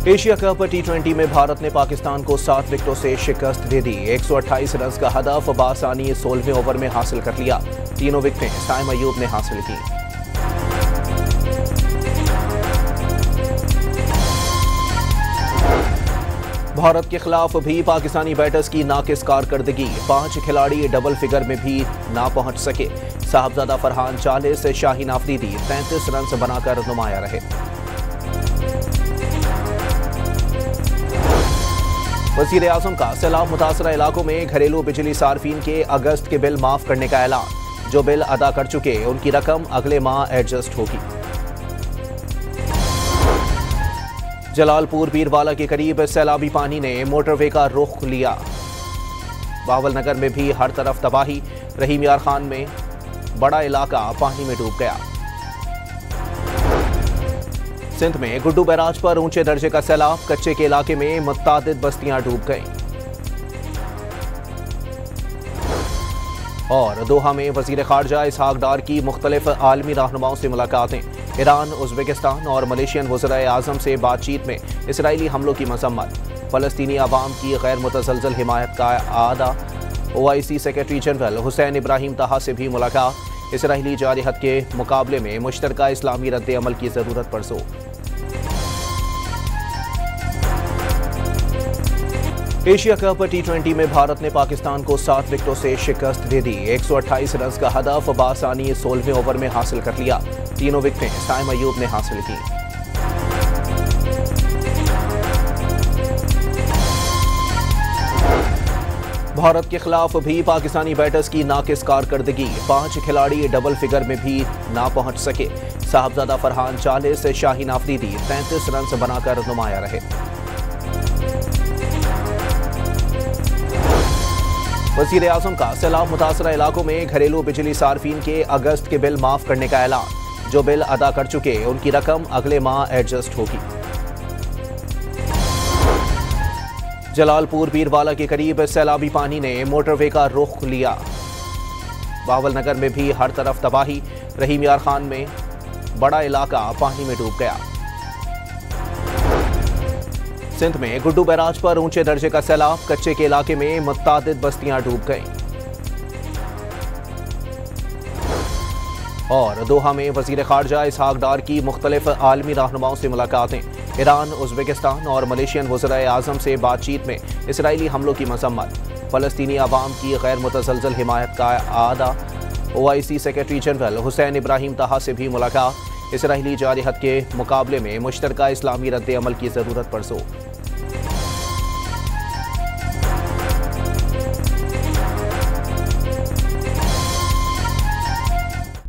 Asia cup टी20 में भारत ने पाकिस्तान को 7 विकेटों से शिकस्त दे दी। 128 रन का हदफ बासानी 16वें ओवर में हासिल कर लिया। तीनों विकेटें साइम अयूब ने हासिल की। भारत के खिलाफ भी पाकिस्तानी बैटर्स की नाकिस कारकर्दगी। 5 खिलाड़ी डबल फिगर में भी ना पहुंच सके। साहबजादा फरहान 40, शाहीन आफरीदी 33 रन बनाकर नुमाया रहे। वज़ीर आज़म का सैलाब मुतासरा इलाकों में घरेलू बिजली सार्फिन के अगस्त के बिल माफ करने का ऐलान। जो बिल अदा कर चुके उनकी रकम अगले माह एडजस्ट होगी। जलालपुर पीरवाला के करीब सैलाबी पानी ने मोटरवे का रुख लिया। बावलनगर में भी हर तरफ तबाही। रहीम यार खान में बड़ा इलाका पानी में डूब गया। सिंध में गुड्डू बैराज पर ऊंचे दर्जे का सैलाब। कच्चे के इलाके में मुतादिद बस्तियां डूब गईं। और दोहा में वजीर खारजा इसहाक डार की मुख्तलिफ आलमी रहनुमाओं से मुलाकातें। ईरान, उज़्बेकिस्तान और मलेशियन वज़ीर आज़म से बातचीत में इसराइली हमलों की मजम्मत। फ़लस्तीनी अवाम की गैर मुतज़लज़ल हिमायत का आदा। OIC secretary general Hussain Ibrahim ताहा से भी मुलाकात। इसराइली जारहत के मुकाबले में मुश्तरका इस्लामी रद्द अमल की ज़रूरत पर जोर। एशिया कप टी20 में भारत ने पाकिस्तान को 7 विकेटों से शिकस्त दे दी। 128 रन का हदफ बासानी 16वें ओवर में हासिल कर लिया। तीनों विकेटें साइम अयूब ने हासिल की। भारत के खिलाफ भी पाकिस्तानी बैटर्स की नाकिस कारकर्दगी। 5 खिलाड़ी डबल फिगर में भी ना पहुंच सके। साहबजादा फरहान 40, शाहीन आफरीदी 33 रन बनाकर नुमाया रहे। वज़ीर आज़म का सैलाब मुतासरा इलाकों में घरेलू बिजली सार्फिन के अगस्त के बिल माफ करने का ऐलान। जो बिल अदा कर चुके उनकी रकम अगले माह एडजस्ट होगी। जलालपुर पीरवाला के करीब सैलाबी पानी ने मोटरवे का रुख लिया। बावलनगर में भी हर तरफ तबाही। रहीम यार खान में बड़ा इलाका पानी में डूब गया। सिंध में गुड्डू बैराज पर ऊंचे दर्जे का सैलाब। कच्चे के इलाके में मुतादिद बस्तियां डूब गईं। और दोहा में वज़ीर खारजा इसहाक डार की मुख्तलिफ आलमी रहनुमाओं से मुलाकातें। ईरान, उज़्बेकिस्तान और मलेशियन वज़ीर आज़म से बातचीत में इसराइली हमलों की मजम्मत। फ़लस्तीनी अवाम की गैर मुतज़लज़ल हिमायत का आदा। OIC secretary general Hussain Ibrahim ताहा से भी मुलाकात। इसराइली जारहत के मुकाबले में मुश्तरका इस्लामी रद्द अमल की ज़रूरत पर जोर।